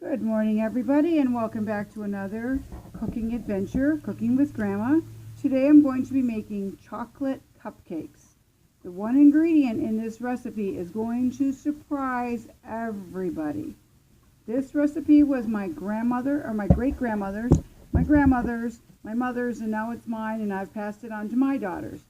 Good morning, everybody, and welcome back to another cooking adventure, Cooking with Grandma. Today I'm going to be making chocolate cupcakes. The one ingredient in this recipe is going to surprise everybody. This recipe was my grandmother, or my great-grandmother's, my grandmother's, my mother's, and now it's mine, and I've passed it on to my daughters.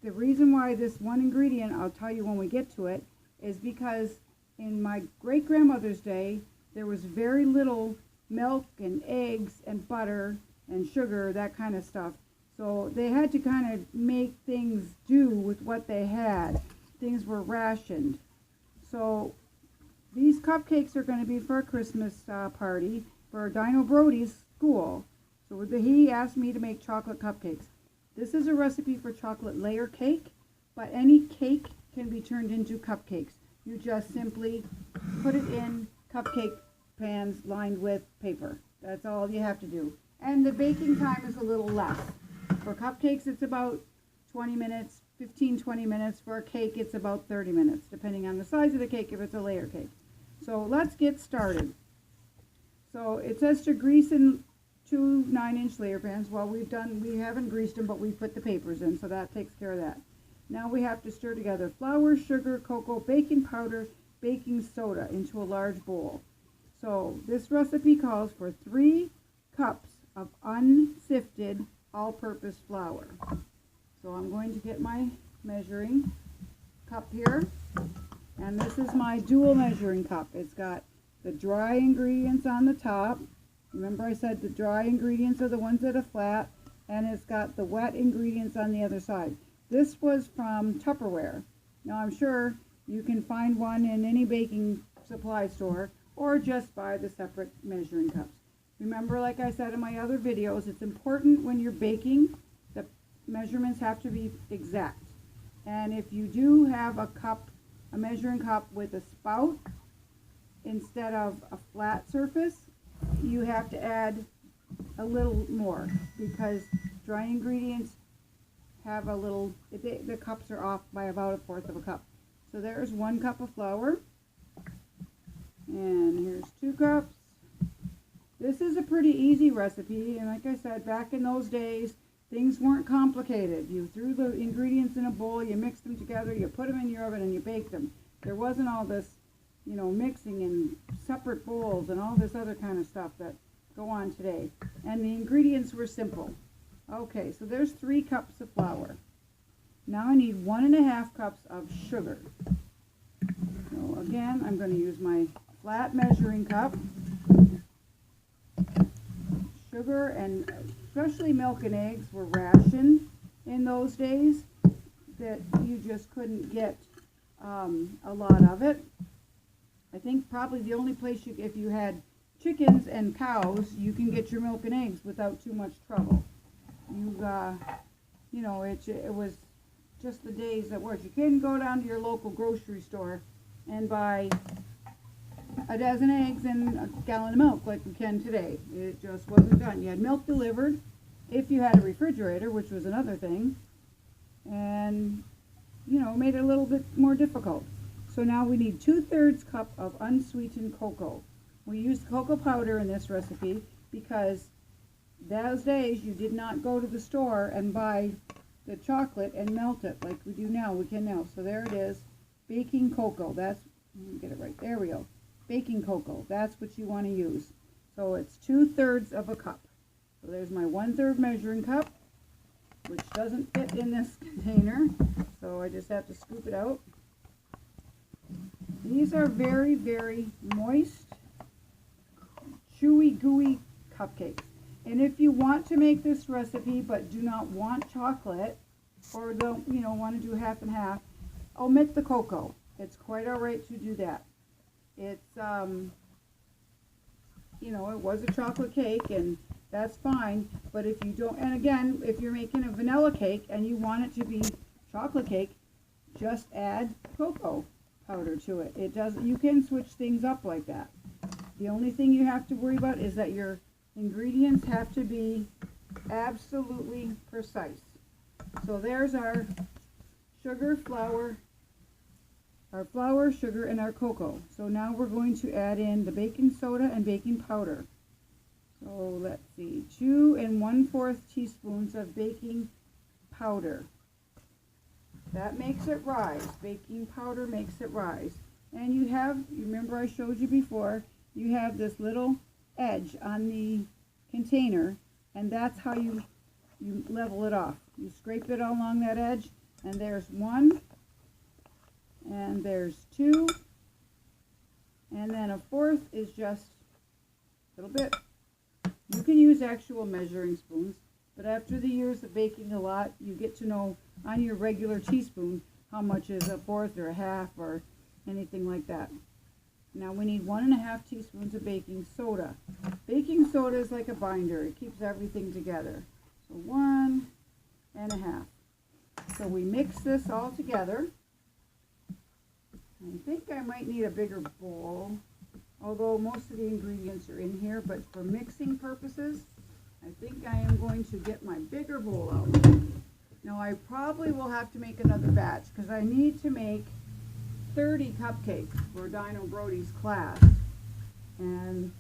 The reason why this one ingredient, I'll tell you when we get to it, is because in my great-grandmother's day, there was very little milk and eggs and butter and sugar, that kind of stuff. So they had to kind of make things do with what they had. Things were rationed. So these cupcakes are going to be for a Christmas party for Dino Brody's school. So he asked me to make chocolate cupcakes. This is a recipe for chocolate layer cake, but any cake can be turned into cupcakes. You just simply put it in cupcake pans lined with paper. That's all you have to do. And the baking time is a little less. For cupcakes, it's about 20 minutes, 15-20 minutes. For a cake, it's about 30 minutes, depending on the size of the cake if it's a layer cake. So let's get started. So it says to grease in 2 9-inch layer pans. Well, we haven't greased them, but we put the papers in, so that takes care of that. Now we have to stir together flour, sugar, cocoa, baking powder, baking soda into a large bowl. So this recipe calls for 3 cups of unsifted all-purpose flour. So I'm going to get my measuring cup here, and this is my dual measuring cup. It's got the dry ingredients on the top. Remember I said the dry ingredients are the ones that are flat, and it's got the wet ingredients on the other side. This was from Tupperware. Now I'm sure you can find one in any baking supply store, or just buy the separate measuring cups. Remember, like I said in my other videos, it's important when you're baking, the measurements have to be exact. And if you do have a measuring cup with a spout instead of a flat surface, you have to add a little more, because dry ingredients have a little, the cups are off by about 1/4 of a cup. So there's 1 cup of flour. And here's 2 cups. This is a pretty easy recipe, and like I said, back in those days, things weren't complicated. You threw the ingredients in a bowl, you mixed them together, you put them in your oven, and you baked them. There wasn't all this, mixing in separate bowls and all this other kind of stuff that go on today. And the ingredients were simple. Okay, so there's 3 cups of flour. Now I need 1½ cups of sugar. So again, I'm going to use my flat measuring cup. Sugar, and especially milk and eggs, were rationed in those days, that you just couldn't get a lot of it. I think probably the only place if you had chickens and cows, you can get your milk and eggs without too much trouble. It was just the days that worked. You couldn't go down to your local grocery store and buy a dozen eggs and a gallon of milk like we can today. It just wasn't done. You had milk delivered if you had a refrigerator, which was another thing, and made it a little bit more difficult. So now we need 2/3 cup of unsweetened cocoa. We used cocoa powder in this recipe because those days you did not go to the store and buy the chocolate and melt it like we do now. We can now. So there it is, baking cocoa. Let me get it right. There we go. Baking cocoa. That's what you want to use. So it's 2/3 of a cup. So there's my 1/3 measuring cup, which doesn't fit in this container. So I just have to scoop it out. These are very, very moist, chewy, gooey cupcakes. And if you want to make this recipe but do not want chocolate, or don't, want to do half and half, omit the cocoa. It's quite all right to do that. It's, it was a chocolate cake, and that's fine. But if you don't, and again, if you're making a vanilla cake and you want it to be chocolate cake, just add cocoa powder to it. You can switch things up like that. The only thing you have to worry about is that your ingredients have to be absolutely precise. So there's our sugar, flour, our flour, sugar, and our cocoa. So now we're going to add in the baking soda and baking powder. So let's see, 2 1/4 teaspoons of baking powder. That makes it rise. Baking powder makes it rise. And you remember I showed you before, you have this little edge on the container, and that's how you level it off. You scrape it along that edge, and there's 1, and there's 2, and then a 4th is just a little bit. You can use actual measuring spoons, but after the years of baking a lot, you get to know on your regular teaspoon how much is a 4th or a half or anything like that. Now we need 1 1/2 teaspoons of baking soda. Baking soda is like a binder. It keeps everything together. So 1 1/2. So we mix this all together. I think I might need a bigger bowl, although most of the ingredients are in here, but for mixing purposes, I think I am going to get my bigger bowl out. Now I probably will have to make another batch because I need to make 30 cupcakes for Dino Brody's class, and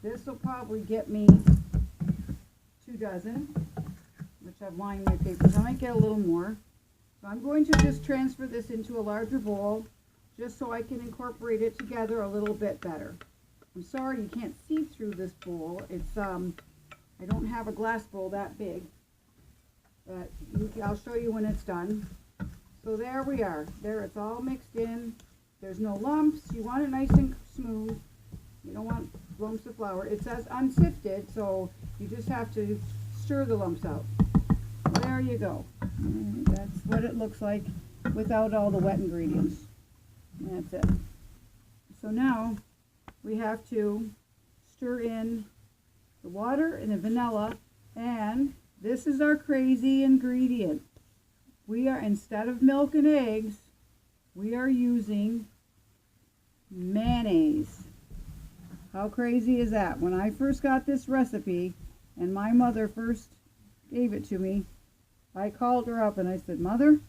this will probably get me 2 dozen, which I've lined my papers. I might get a little more. So I'm going to just transfer this into a larger bowl just so I can incorporate it together a little bit better. I'm sorry you can't see through this bowl. It's I don't have a glass bowl that big, but I'll show you when it's done. So there we are. There, it's all mixed in. There's no lumps. You want it nice and smooth. You don't want lumps of flour. It says unsifted, so you just have to stir the lumps out. There you go. That's what it looks like without all the wet ingredients. That's it. So now we have to stir in the water and the vanilla, and this is our crazy ingredient. We are, instead of milk and eggs, we are using mayonnaise. How crazy is that? When I first got this recipe and my mother first gave it to me, I called her up and I said, "Mother,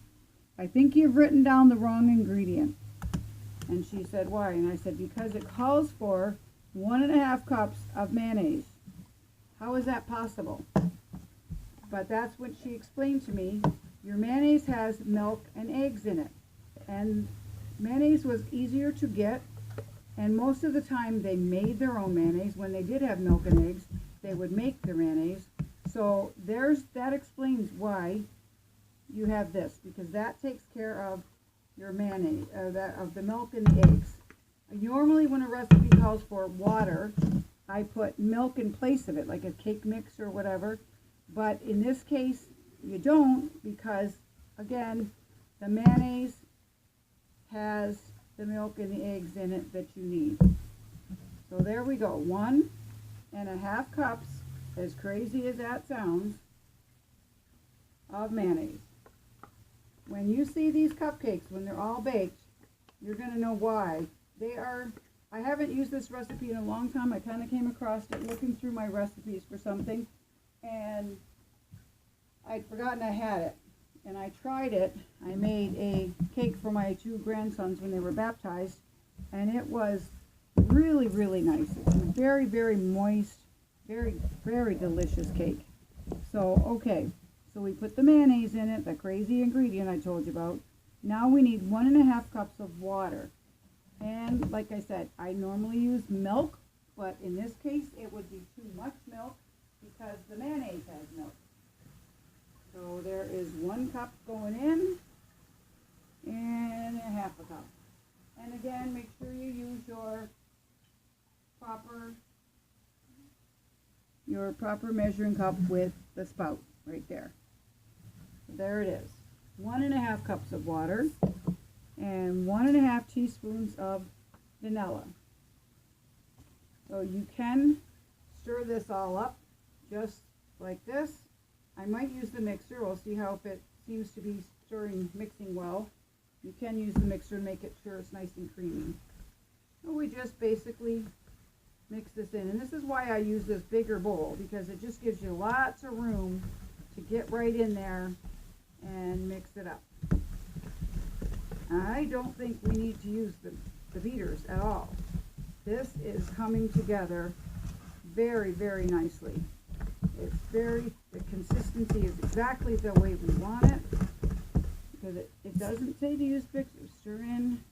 I think you've written down the wrong ingredient." And she said, "Why?" And I said, "Because it calls for 1 1/2 cups of mayonnaise." How is that possible? But that's what she explained to me. Your mayonnaise has milk and eggs in it. And mayonnaise was easier to get, and most of the time they made their own mayonnaise. When they did have milk and eggs, they would make their mayonnaise. So that explains why you have this, because that takes care of your mayonnaise, of the milk and the eggs. Normally when a recipe calls for water, I put milk in place of it, like a cake mix or whatever. But in this case, you don't, because again, the mayonnaise has the milk and the eggs in it that you need. So there we go, 1 1/2 cups, as crazy as that sounds, of mayonnaise. When you see these cupcakes, when they're all baked, you're going to know why. I haven't used this recipe in a long time. I kind of came across it looking through my recipes for something, and I'd forgotten I had it. And I tried it. I made a cake for my 2 grandsons when they were baptized, and it was really, really nice. It's very, very moist, very, very delicious cake. So, okay. So we put the mayonnaise in it, the crazy ingredient I told you about. Now we need 1 1/2 cups of water. And like I said, I normally use milk, but in this case it would be too much milk because the mayonnaise has milk. So there is 1 cup going in and 1/2 cup. And again, make sure you use your proper measuring cup with the spout right there. So there it is. 1 1/2 cups of water and 1 1/2 teaspoons of vanilla. So you can stir this all up just like this. I might use the mixer. We'll see how, if it seems to be mixing well. You can use the mixer and make it sure it's nice and creamy. So we just basically mix this in. And this is why I use this bigger bowl, because it just gives you lots of room to get right in there and mix it up. I don't think we need to use the beaters at all. This is coming together very, very nicely. The consistency is exactly the way we want it, because it doesn't say to use Bix. Stir in,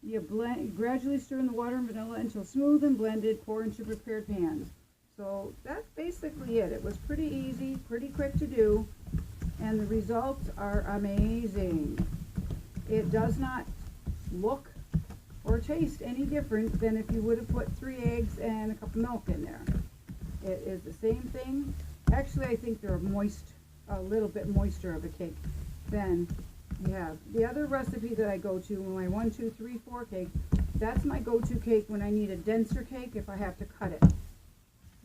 you gradually stir in the water and vanilla until smooth and blended, pour into prepared pans. So that's basically it. It was pretty easy, pretty quick to do, and the results are amazing. It does not look or taste any different than if you would have put 3 eggs and a cup of milk in there. It is the same thing. Actually, I think they're a little bit moister of a cake than you have. The other recipe that I go to, my 1, 2, 3, 4 cake, that's my go-to cake when I need a denser cake if I have to cut it,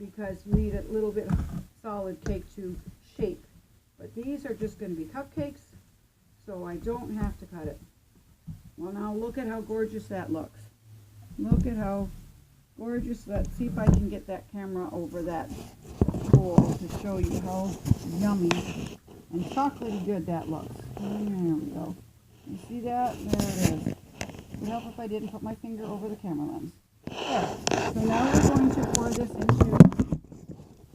because you need a little bit of solid cake to shape. But these are just going to be cupcakes, so I don't have to cut it. Well, now look at how gorgeous that looks. Look at how gorgeous. Let's see if I can get that camera over that bowl to show you how yummy and chocolatey good that looks. There we go. You see that? There it is. It would help if I didn't put my finger over the camera lens. There. So now we're going to pour this into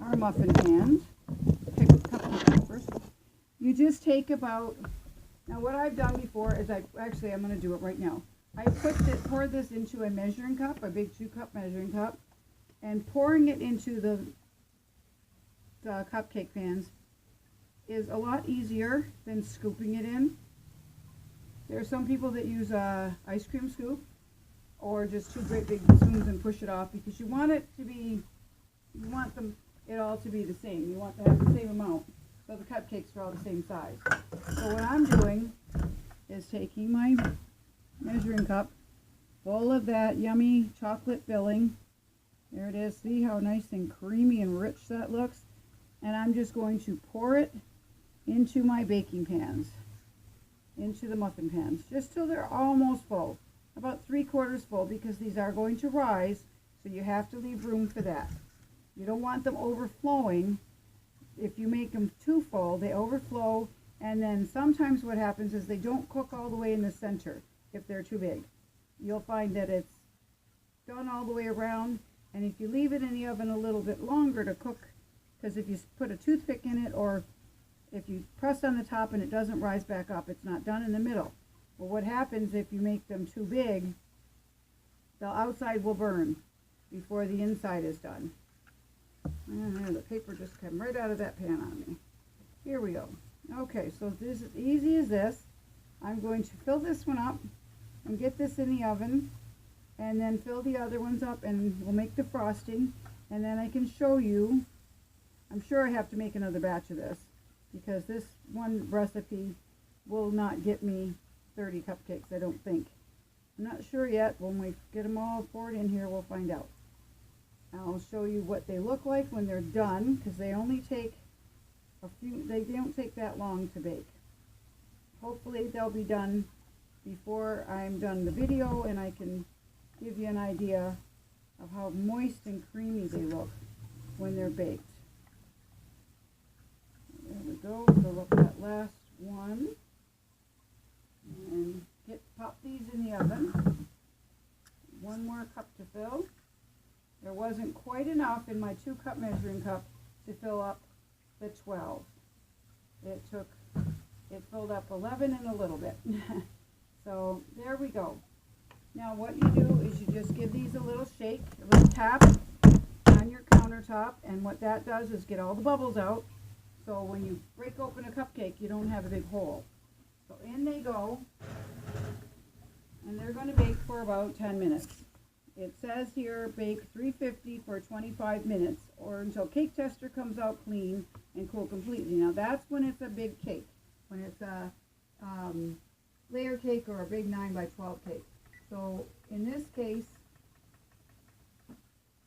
our muffin pans. Pick a cupcake first. You just take about, now what I've done before is I'm going to do it right now. I poured this into a measuring cup, a big 2-cup measuring cup, and pouring it into the cupcake pans is a lot easier than scooping it in. There are some people that use a ice cream scoop or just 2 great big spoons and push it off, because you want it all to be the same. You want to have the same amount, so the cupcakes are all the same size. So what I'm doing is taking my measuring cup full of that yummy chocolate filling. There it is. See how nice and creamy and rich that looks? And I'm just going to pour it into my baking pans, into the muffin pans, just till they're almost full, about 3/4 full, because these are going to rise, so you have to leave room for that. You don't want them overflowing. If you make them too full, they overflow, and then sometimes what happens is they don't cook all the way in the center if they're too big. You'll find that it's done all the way around, and if you leave it in the oven a little bit longer to cook, because if you put a toothpick in it, or if you press on the top and it doesn't rise back up, it's not done in the middle. Well, what happens if you make them too big, the outside will burn before the inside is done. And the paper just came right out of that pan on me. Here we go. Okay, so this is easy as this. I'm going to fill this one up and get this in the oven, and then fill the other ones up, and we'll make the frosting, and then I can show you. I'm sure I have to make another batch of this, because this one recipe will not get me 30 cupcakes, I don't think. I'm not sure yet. When we get them all poured in here, we'll find out. I'll show you what they look like when they're done, because they only take they don't take that long to bake. Hopefully they'll be done before I'm done the video, and I can give you an idea of how moist and creamy they look when they're baked. There we go. Fill up that last one, and pop these in the oven. 1 more cup to fill. There wasn't quite enough in my 2-cup measuring cup to fill up the 12. It filled up 11 and a little bit. So there we go. Now what you do is you just give these a little shake, a little tap on your countertop, and what that does is get all the bubbles out. So when you break open a cupcake, you don't have a big hole. So in they go, and they're going to bake for about 10 minutes. It says here bake 350 for 25 minutes, or until cake tester comes out clean and cool completely. Now that's when it's a big cake, when it's a layer cake or a big 9 by 12 cake. So in this case,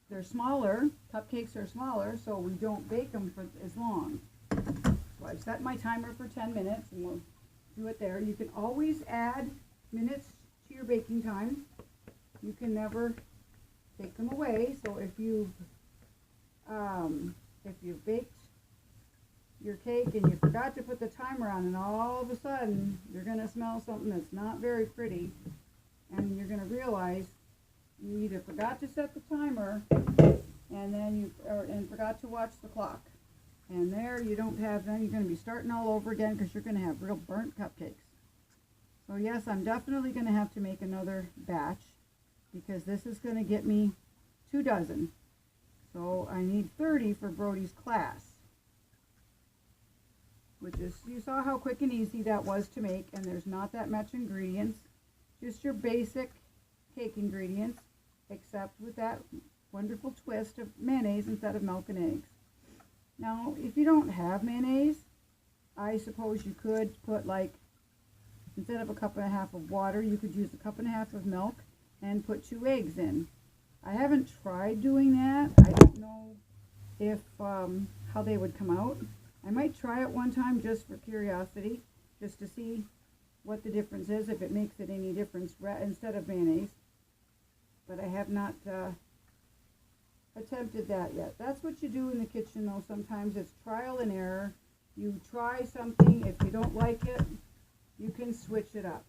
they're smaller. Cupcakes are smaller, so we don't bake them for as long. So I set my timer for 10 minutes, and we'll do it there. You can always add minutes to your baking time. You can never take them away. So if you've baked your cake and you forgot to put the timer on, and all of a sudden you're going to smell something that's not very pretty, and you're going to realize you either forgot to set the timer and then and forgot to watch the clock. And there you don't have, then you're going to be starting all over again because you're going to have real burnt cupcakes. So yes, I'm definitely going to have to make another batch because this is going to get me 2 dozen. So I need 30 for Brody's class, which is, you saw how quick and easy that was to make, and there's not that much ingredients, just your basic cake ingredients, except with that wonderful twist of mayonnaise instead of milk and eggs. Now, if you don't have mayonnaise, I suppose you could put, like, instead of a cup and a half of water, you could use a cup and a half of milk and put 2 eggs in. I haven't tried doing that. I don't know if how they would come out. I might try it one time just for curiosity, just to see what the difference is, if it makes it any difference instead of mayonnaise. But I have not attempted that yet. That's what you do in the kitchen, though. Sometimes it's trial and error. You try something. If you don't like it, you can switch it up.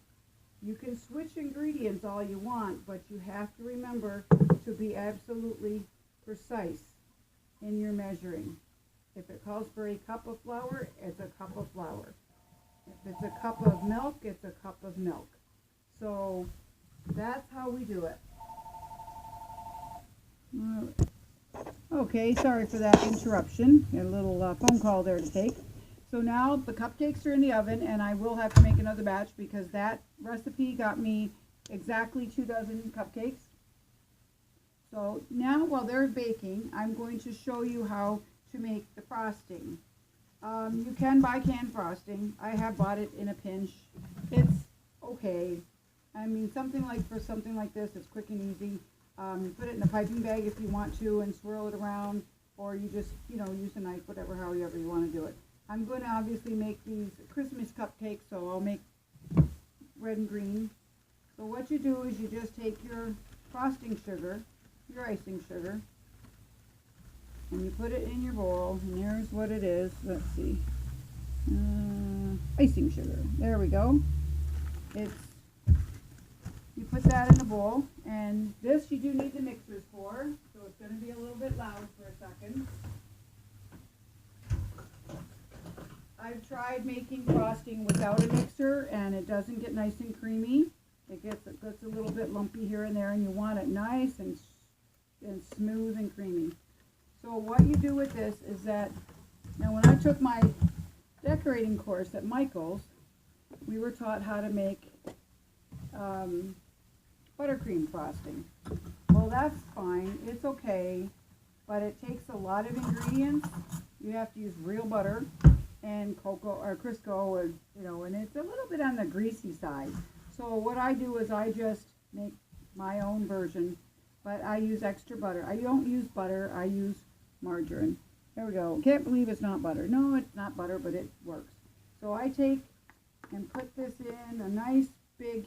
You can switch ingredients all you want, but you have to remember to be absolutely precise in your measuring. If it calls for a cup of flour, it's a cup of flour. If it's a cup of milk, it's a cup of milk. So that's how we do it. Okay, sorry for that interruption. Got a little phone call there to take. So now the cupcakes are in the oven, and I will have to make another batch because that recipe got me exactly 2 dozen cupcakes. So now while they're baking, I'm going to show you how to make the frosting. You can buy canned frosting. I have bought it in a pinch. It's okay. I mean, something like this, it's quick and easy. You put it in a piping bag if you want to and swirl it around, or you just, use a knife, however you want to do it. I'm going to obviously make these Christmas cupcakes, so I'll make red and green. So what you do is you just take your frosting sugar, your icing sugar, and you put it in your bowl, and here's what it is. Let's see. Icing sugar. There we go. You put that in a bowl, and this you do need the mixers for, so it's going to be a little bit loud for a second. I've tried making frosting without a mixer, and it doesn't get nice and creamy. It gets a little bit lumpy here and there, and you want it nice and smooth and creamy. So what you do with this is that, now when I took my decorating course at Michael's, we were taught how to make buttercream frosting. Well, that's fine. It's okay, but it takes a lot of ingredients. You have to use real butter and cocoa or Crisco, and it's a little bit on the greasy side. So what I do is I just make my own version, but I use extra butter. I don't use butter, I use margarine. There we go. Can't believe it's not butter. No, it's not butter, but it works. So I take and put this in a nice big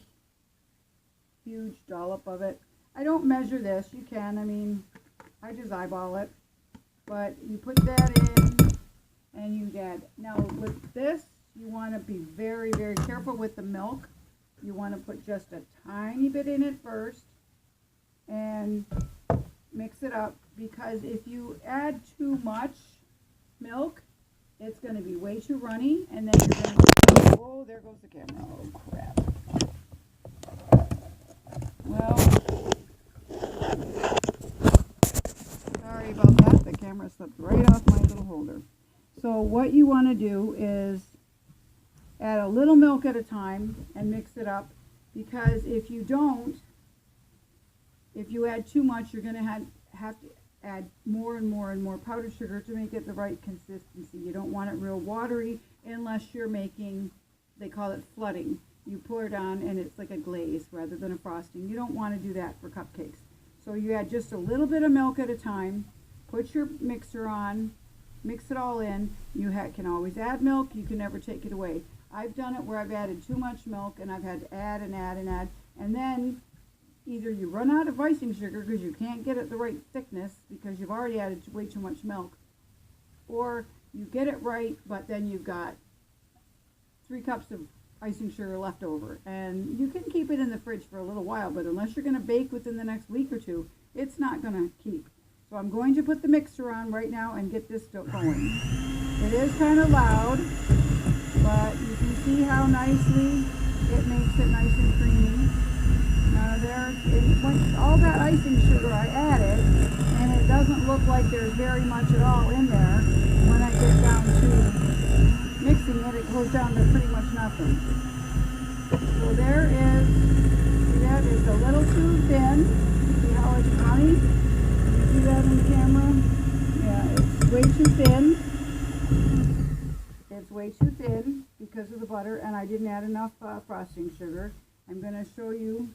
huge dollop of it. I don't measure this. You can. I mean, I just eyeball it. But you put that in and you add. Now with this, you want to be very, very careful with the milk. You want to put just a tiny bit in it first and mix it up, because if you add too much milk, it's going to be way too runny, and then you're going to, oh, there goes the camera. Oh, crap. Well, sorry about that. The camera slipped right off my little holder. So what you want to do is add a little milk at a time and mix it up, because if you don't, if you add too much, you're going to have to add more and more and more powdered sugar to make it the right consistency. You don't want it real watery unless you're making, they call it flooding. You pour it on and it's like a glaze rather than a frosting. You don't want to do that for cupcakes. So you add just a little bit of milk at a time, put your mixer on, mix it all in. You can always add milk, you can never take it away. I've done it where I've added too much milk and I've had to add and add and add, and then either you run out of icing sugar because you can't get it the right thickness because you've already added way too much milk, or you get it right, but then you've got 3 cups of icing sugar left over. And you can keep it in the fridge for a little while, but unless you're going to bake within the next week or two, it's not going to keep. So I'm going to put the mixer on right now and get this going. It is kind of loud, but you can see how nicely it makes it nice and creamy. Now all that icing sugar I added, and it doesn't look like there's very much at all in there. When I get down to mixing it, it goes down to pretty much nothing. So there is, see that? It's a little too thin. See how it's runny? You see that in the camera? Yeah, it's way too thin. It's way too thin because of the butter, and I didn't add enough frosting sugar. I'm going to show you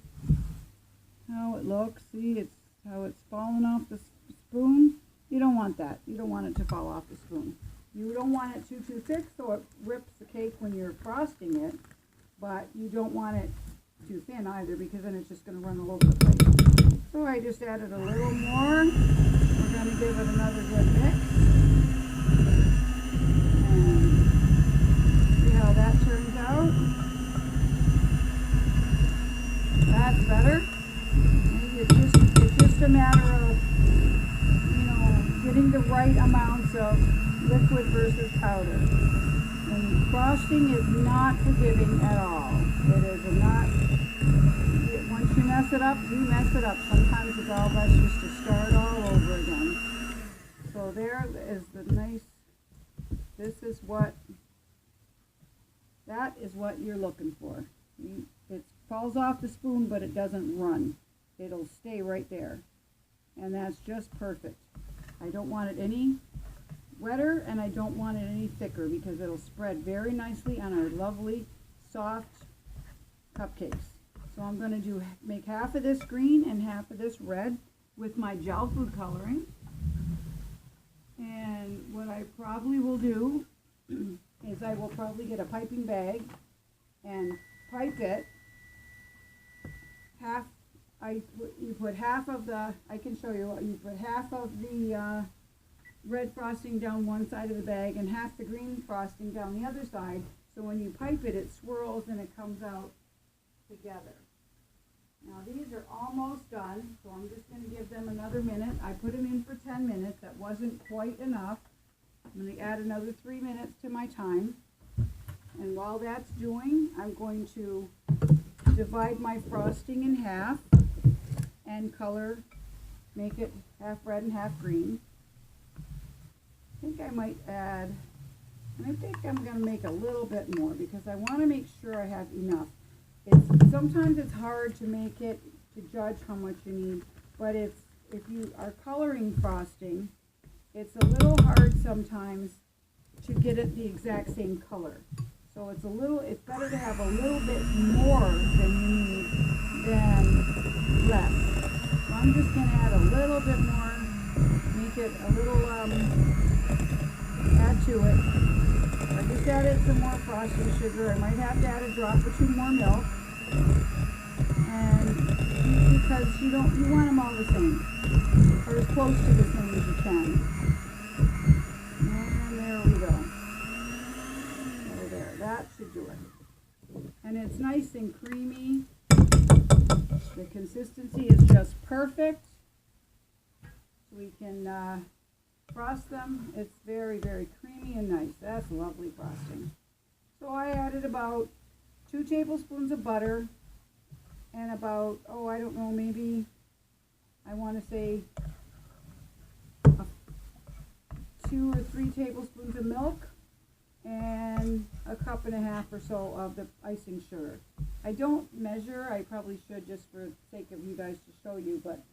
how it looks. See, it's how it's falling off the spoon. You don't want that. You don't want it to fall off the spoon. You don't want it too thick so it rips the cake when you're frosting it, but you don't want it too thin either because then it's just going to run all over the place. So I just added a little more. We're going to give it another good mix. And see how that turns out. That's better. It's just a matter of, getting the right amounts of liquid versus powder. And frosting is not forgiving at all. It is not. Once you mess it up, you mess it up. Sometimes it's all best just to start all over again. So there is the nice. That is what you're looking for. It falls off the spoon, but it doesn't run. It'll stay right there. And that's just perfect. I don't want it any wetter, and I don't want it any thicker because it'll spread very nicely on our lovely, soft cupcakes. So I'm going to make half of this green and half of this red with my gel food coloring. And what I probably will do is I will probably get a piping bag and pipe it. You put half of the, I can show you, you put half of the red frosting down one side of the bag and half the green frosting down the other side. So when you pipe it, it swirls and it comes out together. Now these are almost done, so I'm just going to give them another minute. I put them in for 10 minutes. That wasn't quite enough. I'm going to add another 3 minutes to my time. And while that's doing, I'm going to divide my frosting in half and color, make it half red and half green. I think I might add, and I think I'm going to make a little bit more because I want to make sure I have enough. Sometimes it's hard to make it, to judge how much you need, but if you are coloring frosting, it's a little hard sometimes to get it the exact same color. So it's better to have a little bit more than you need than less. So I'm just going to add a little bit more, make it a little, add to it. I just added some more frosting sugar. I might have to add a drop or 2 more milk. And because you want them all the same, or as close to the same as you can. And there we go. So there, that should do it. And it's nice and creamy. The consistency is just perfect. We can frost them. It's very, very creamy and nice. That's lovely frosting. So I added about 2 tablespoons of butter and about, I don't know, maybe I want to say 2 or 3 tablespoons of milk and a cup and a half or so of the icing sugar. I don't measure. I probably should just for the sake of you guys to show you, but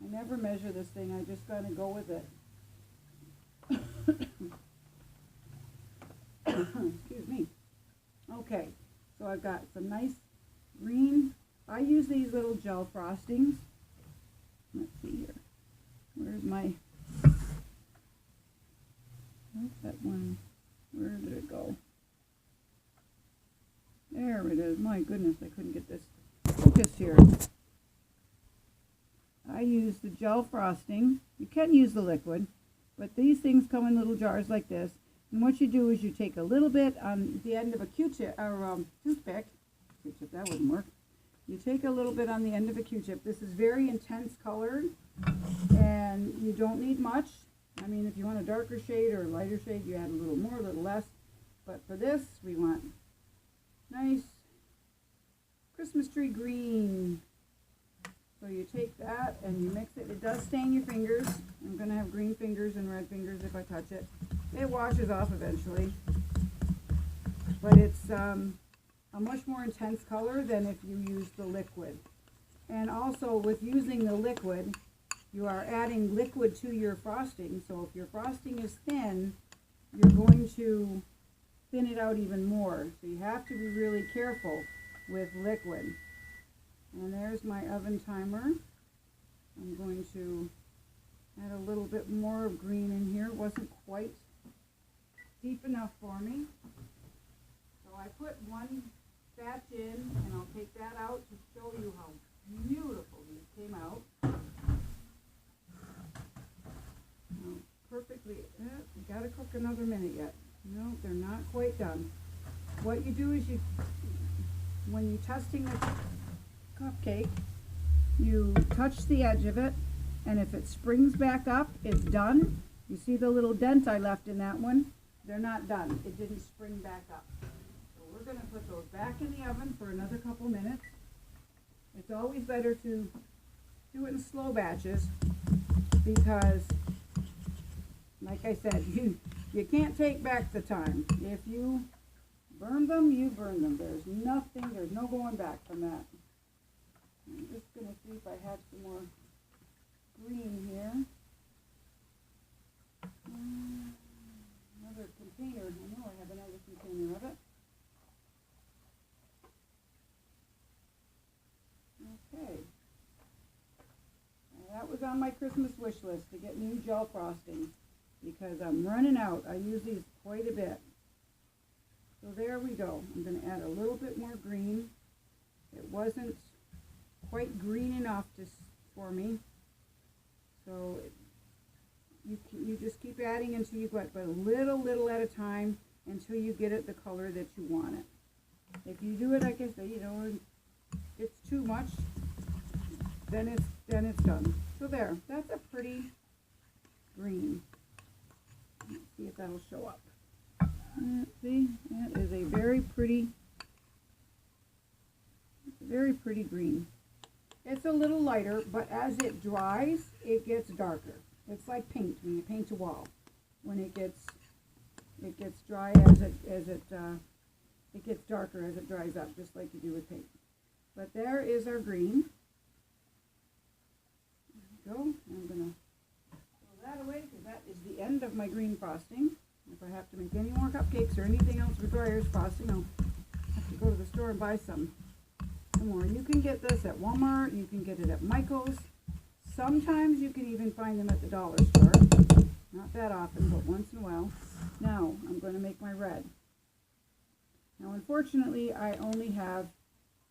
I never measure this thing. I just gotta go with it. Excuse me. Okay, so I've got some nice green. I use these little gel frostings. Let's see here. Where's my, that one? Where did it go? There it is. My goodness, I couldn't get this focused here. I use the gel frosting. You can use the liquid, but these things come in little jars like this. And what you do is you take a little bit on the end of a Q-tip or toothpick. Q-tip, that wouldn't work. You take a little bit on the end of a Q-tip. This is very intense colored, and you don't need much. I mean, if you want a darker shade or a lighter shade, you add a little more, a little less. But for this, we want nice Christmas tree green. So you take that and you mix it. It does stain your fingers. I'm going to have green fingers and red fingers if I touch it. It washes off eventually. But it's a much more intense color than if you use the liquid. And also with using the liquid, you are adding liquid to your frosting. So if your frosting is thin, you're going to thin it out even more. So you have to be really careful with liquid. And there's my oven timer. I'm going to add a little bit more of green in here. It wasn't quite deep enough for me. So I put one batch in, and I'll take that out to show you how beautiful these came out. Now, perfectly, you gotta cook another minute yet. No, they're not quite done. What you do is when you're testing the cupcake, you touch the edge of it, and if it springs back up, it's done. You see the little dent I left in that one? They're not done. It didn't spring back up. So we're going to put those back in the oven for another couple minutes. It's always better to do it in slow batches because, like I said, you can't take back the time. If you burn them, you burn them. There's no going back from that. I'm just going to see if I have some more green here. Another container. I know I have another container of it. Okay. Now that was on my Christmas wish list to get new gel frosting because I'm running out. I use these quite a bit. So there we go. I'm going to add a little bit more green. It wasn't quite green enough for me. So you just keep adding until you get but a little at a time until you get it the color that you want it. If you do it, like I say, it's too much, then it's done. So there, that's a pretty green. Let's see if that'll show up. See, that is a very pretty green. It's a little lighter, but as it dries, it gets darker. It's like paint when you paint a wall. When it gets dry it gets darker as it dries up, just like you do with paint. But there is our green. There we go. I'm gonna throw that away because that is the end of my green frosting. If I have to make any more cupcakes or anything else requires frosting, I'll have to go to the store and buy some more. You can get this at Walmart. You can get it at Michael's. Sometimes you can even find them at the dollar store. Not that often, but once in a while. Now, I'm going to make my red. Now, unfortunately, I only have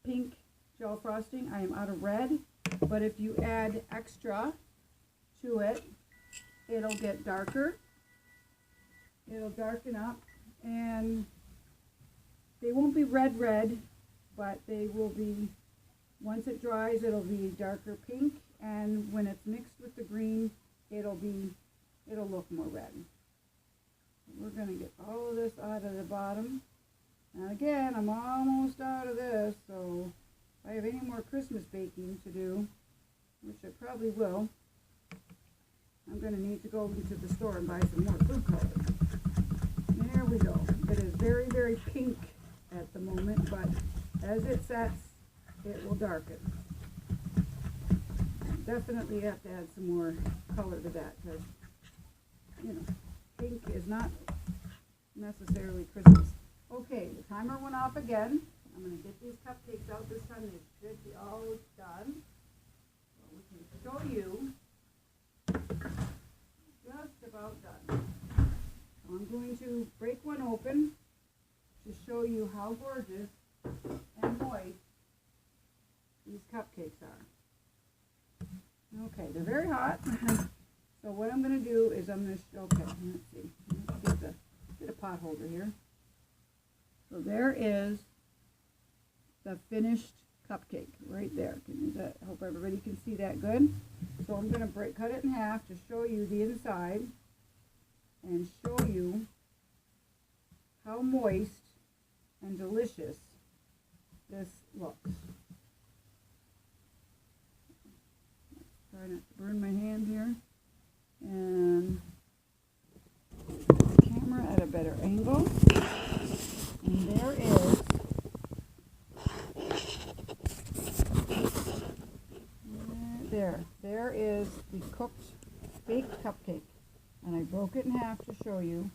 pink gel frosting. I am out of red, but if you add extra to it, it'll get darker. It'll darken up, and they won't be red, but they will be, once it dries, it'll be darker pink, and when it's mixed with the green, it'll look more red. We're going to get all of this out of the bottom. Now again, I'm almost out of this, so if I have any more Christmas baking to do, which I probably will, I'm going to need to go into the store and buy some more food coloring. There we go. It is very, very pink at the moment, but as it sets, it will darken. Definitely have to add some more color to that because, pink is not necessarily Christmas. Okay, the timer went off again. I'm going to get these cupcakes out. This time they should be all done. So we can show you just about done. So I'm going to break one open to show you how gorgeous and moist these cupcakes are. Okay, they're very hot. So what I'm going to do is I'm going to, okay, let's see. Let's get a pot holder here. So there is the finished cupcake right there. I hope everybody can see that good. So I'm going to cut it in half to show you the inside and show you how moist and delicious this looks. Try not to burn my hand here. And the camera at a better angle. And there is there is the cooked baked cupcake. And I broke it in half to show you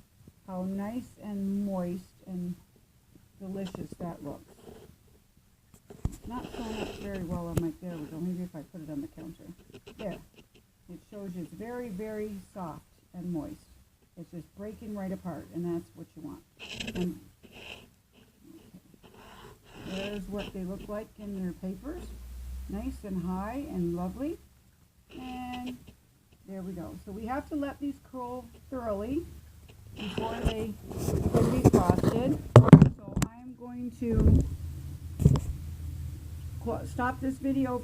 how nice and moist and delicious that looks. It's not showing up very well on my, there we go, maybe if I put it on the counter. There. It shows you it's very, very soft and moist. It's just breaking right apart, and that's what you want. And there's what they look like in their papers. Nice and high and lovely. And there we go. So we have to let these cool thoroughly before they can be frosted. So I'm going to stop this video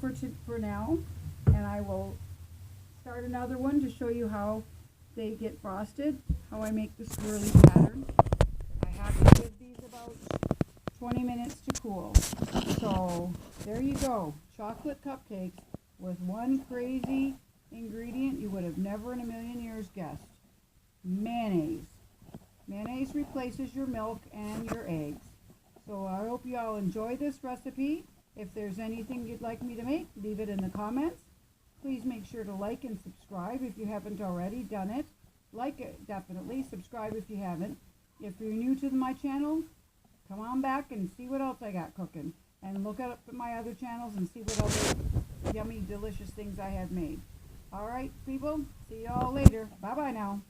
for now, and I will start another one to show you how they get frosted, how I make the swirly pattern. I have to give these about 20 minutes to cool. So there you go, chocolate cupcakes with one crazy ingredient you would have never in a million years guessed. Mayonnaise. Mayonnaise replaces your milk and your eggs. So I hope you all enjoy this recipe. If there's anything you'd like me to make, leave it in the comments. Please make sure to like and subscribe if you haven't already done it. Like it, definitely. Subscribe if you haven't. If you're new to my channel, come on back and see what else I got cooking. And look up at my other channels and see what other yummy, delicious things I have made. All right, people. See you all later. Bye-bye now.